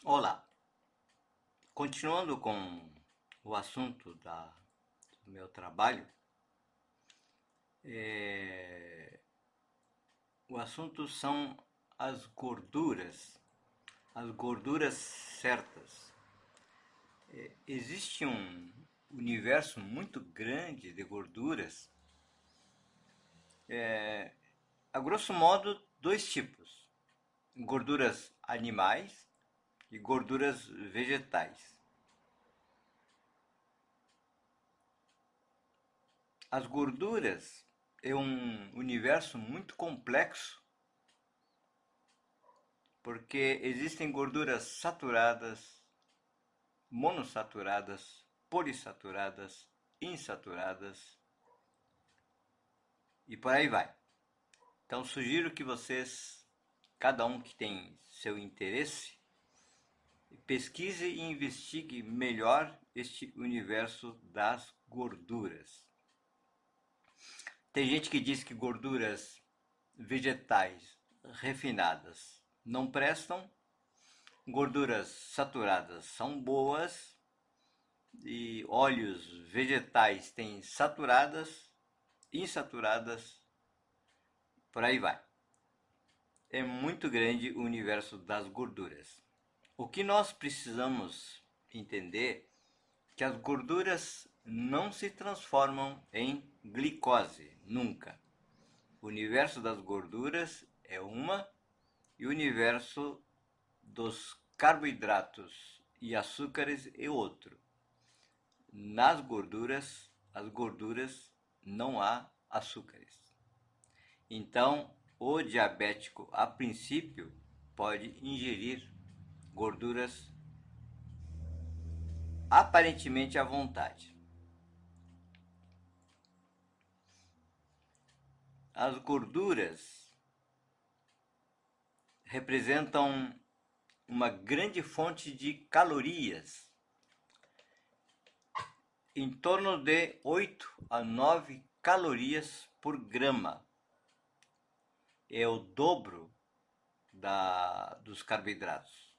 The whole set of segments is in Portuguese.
Olá, continuando com o assunto do meu trabalho, o assunto são as gorduras certas. Existe um universo muito grande de gorduras, a grosso modo, dois tipos: gorduras animais e gorduras vegetais. As gorduras é um universo muito complexo porque existem gorduras saturadas, monossaturadas, polissaturadas, insaturadas e por aí vai. Então sugiro que vocês, cada um que tem seu interesse, pesquise e investigue melhor este universo das gorduras. Tem gente que diz que gorduras vegetais refinadas não prestam, gorduras saturadas são boas e óleos vegetais têm saturadas, insaturadas, por aí vai. É muito grande o universo das gorduras. O que nós precisamos entender é que as gorduras não se transformam em glicose, nunca. O universo das gorduras é uma e o universo dos carboidratos e açúcares é outro. Nas gorduras, as gorduras não há açúcares. Então, o diabético, a princípio, pode ingerir gorduras aparentemente à vontade. As gorduras representam uma grande fonte de calorias, em torno de 8 a 9 calorias por grama. É o dobro dos carboidratos.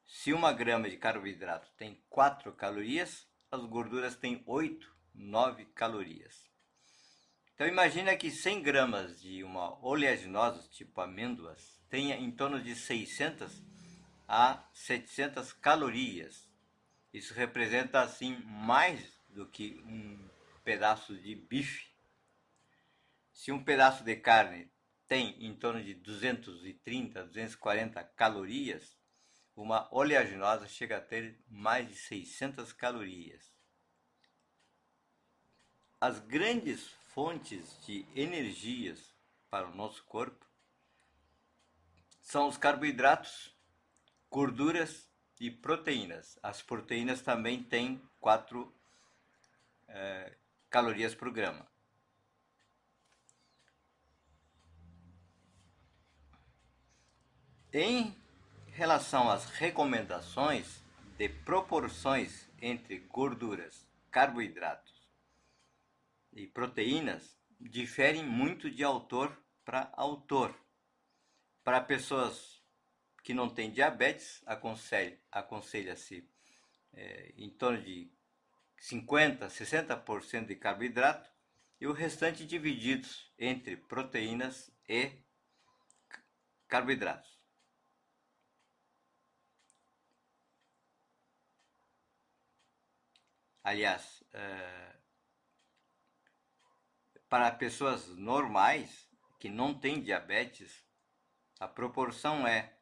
Se uma grama de carboidrato tem 4 calorias, as gorduras têm 8, 9 calorias. Então imagina que 100 gramas de uma oleaginosa, tipo amêndoas, tenha em torno de 600 a 700 calorias. Isso representa assim mais do que um pedaço de bife. Se um pedaço de carne tem em torno de 230, 240 calorias, uma oleaginosa chega a ter mais de 600 calorias. As grandes fontes de energias para o nosso corpo são os carboidratos, gorduras e proteínas. As proteínas também têm 4 calorias por grama. Em relação às recomendações de proporções entre gorduras, carboidratos e proteínas, diferem muito de autor para autor. Para pessoas que não têm diabetes, aconselha-se em torno de 50, 60% de carboidrato e o restante divididos entre proteínas e carboidratos. Aliás, para pessoas normais que não têm diabetes, a proporção é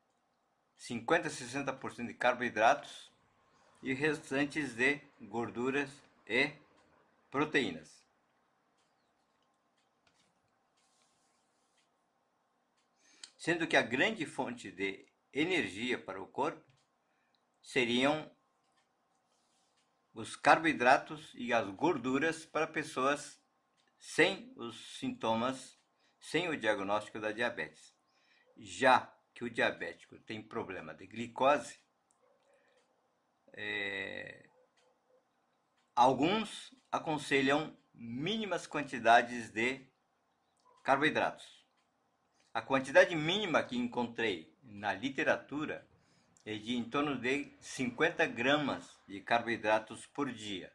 50 a 60% de carboidratos e restantes de gorduras e proteínas. Sendo que a grande fonte de energia para o corpo seriam os carboidratos e as gorduras para pessoas sem os sintomas, sem o diagnóstico da diabetes. Já que o diabético tem problema de glicose, alguns aconselham mínimas quantidades de carboidratos. A quantidade mínima que encontrei na literatura é de em torno de 50 gramas de carboidratos por dia.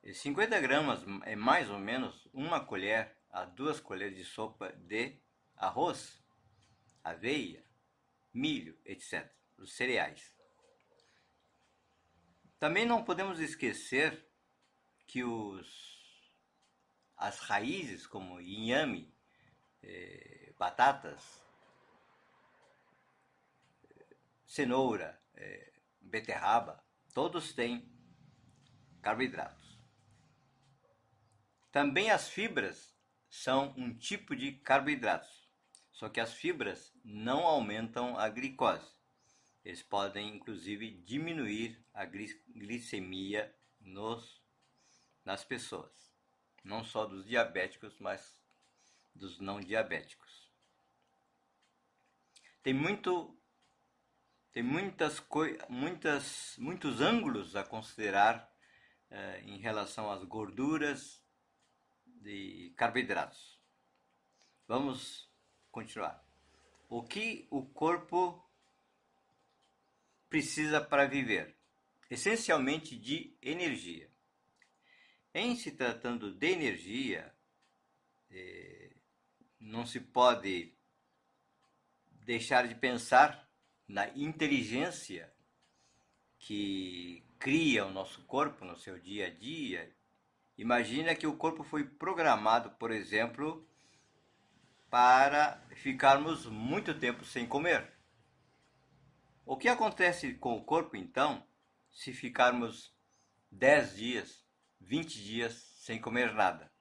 E 50 gramas é mais ou menos uma colher a 2 colheres de sopa de arroz, aveia, milho, etc. Os cereais. Também não podemos esquecer que as raízes como inhame, batatas, cenoura, beterraba, todos têm carboidratos. Também as fibras são um tipo de carboidratos, só que as fibras não aumentam a glicose. Eles podem, inclusive, diminuir a glicemia nas pessoas, não só dos diabéticos, mas dos não diabéticos. Tem muitos ângulos a considerar em relação às gorduras e carboidratos. Vamos continuar. O que o corpo precisa para viver? Essencialmente de energia. Em se tratando de energia, não se pode deixar de pensar na inteligência que cria o nosso corpo no seu dia a dia. Imagina que o corpo foi programado, por exemplo, para ficarmos muito tempo sem comer. O que acontece com o corpo, então, se ficarmos 10 dias, 20 dias sem comer nada?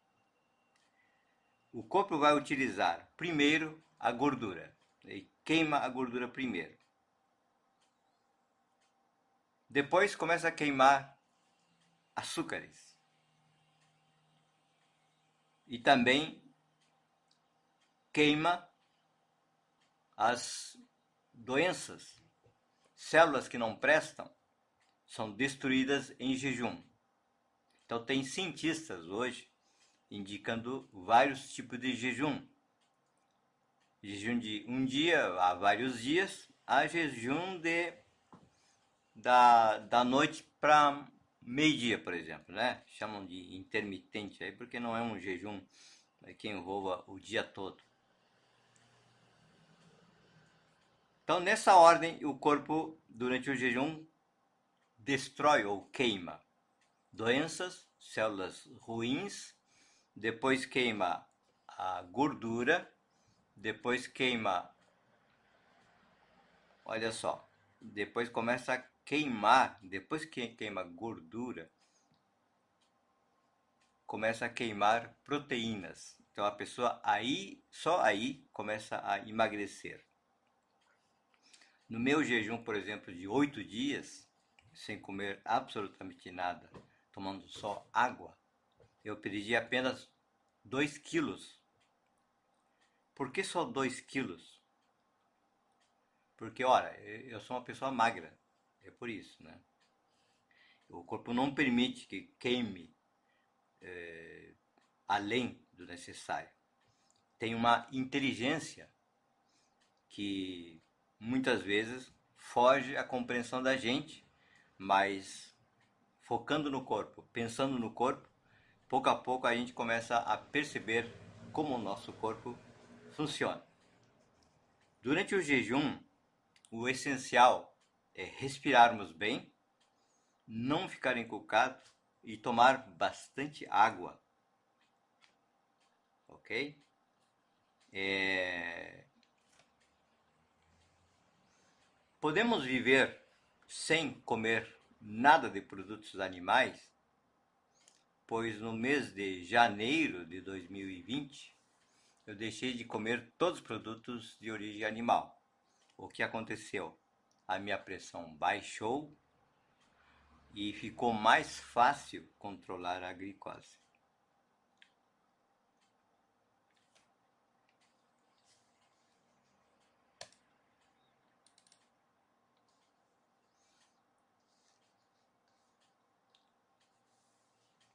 O corpo vai utilizar primeiro a gordura. E queima a gordura primeiro. Depois começa a queimar açúcares. E também queima as doenças. Células que não prestam são destruídas em jejum. Então tem cientistas hoje indicando vários tipos de jejum. Jejum de um dia a vários dias, a jejum da noite para meio-dia, por exemplo, né? Chamam de intermitente aí porque não é um jejum que envolva o dia todo. Então, nessa ordem, o corpo, durante o jejum, destrói ou queima doenças, células ruins, depois queima a gordura, depois queima, olha só, depois começa a queimar, depois que queima gordura, começa a queimar proteínas. Então a pessoa só aí começa a emagrecer. No meu jejum, por exemplo, de 8 dias, sem comer absolutamente nada, tomando só água, eu perdi apenas 2 quilos. Por que só 2 quilos? Porque, ora, eu sou uma pessoa magra, é por isso, né? O corpo não permite que queime além do necessário. Tem uma inteligência que muitas vezes foge à compreensão da gente, mas focando no corpo, pensando no corpo, pouco a pouco a gente começa a perceber como o nosso corpo funciona. Durante o jejum, o essencial é respirarmos bem, não ficar encucado e tomar bastante água. Ok? Podemos viver sem comer nada de produtos animais, pois no mês de janeiro de 2020 eu deixei de comer todos os produtos de origem animal. O que aconteceu? A minha pressão baixou e ficou mais fácil controlar a glicose.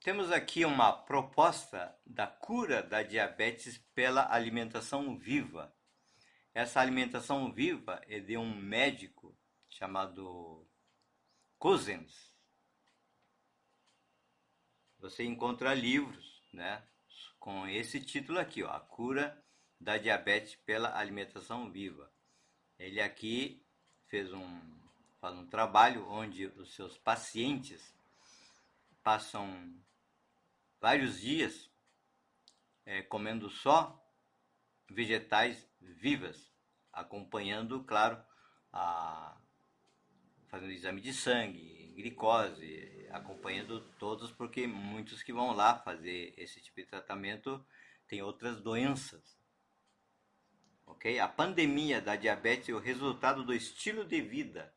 Temos aqui uma proposta da cura da diabetes pela alimentação viva. Essa alimentação viva é de um médico chamado Cousins. Você encontra livros, né, com esse título aqui, ó, A Cura da Diabetes pela Alimentação Viva. Ele aqui faz um trabalho onde os seus pacientes passam vários dias comendo só vegetais vivas, acompanhando, claro, fazendo exame de sangue, glicose, acompanhando todos, porque muitos que vão lá fazer esse tipo de tratamento têm outras doenças. Okay? A pandemia da diabetes é o resultado do estilo de vida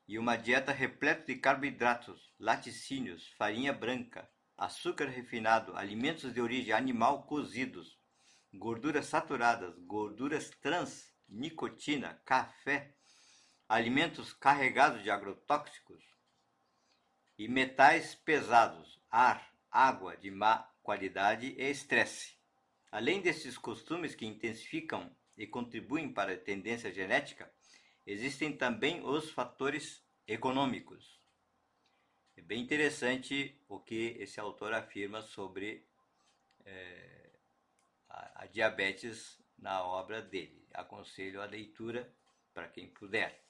e uma dieta repleta de carboidratos, laticínios, farinha branca, açúcar refinado, alimentos de origem animal cozidos, gorduras saturadas, gorduras trans, nicotina, café, alimentos carregados de agrotóxicos e metais pesados, ar, água de má qualidade e estresse. Além desses costumes que intensificam e contribuem para a tendência genética, existem também os fatores econômicos. É bem interessante o que esse autor afirma sobre a diabetes na obra dele. Aconselho a leitura para quem puder.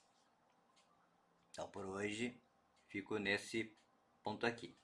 Então, por hoje, fico nesse ponto aqui.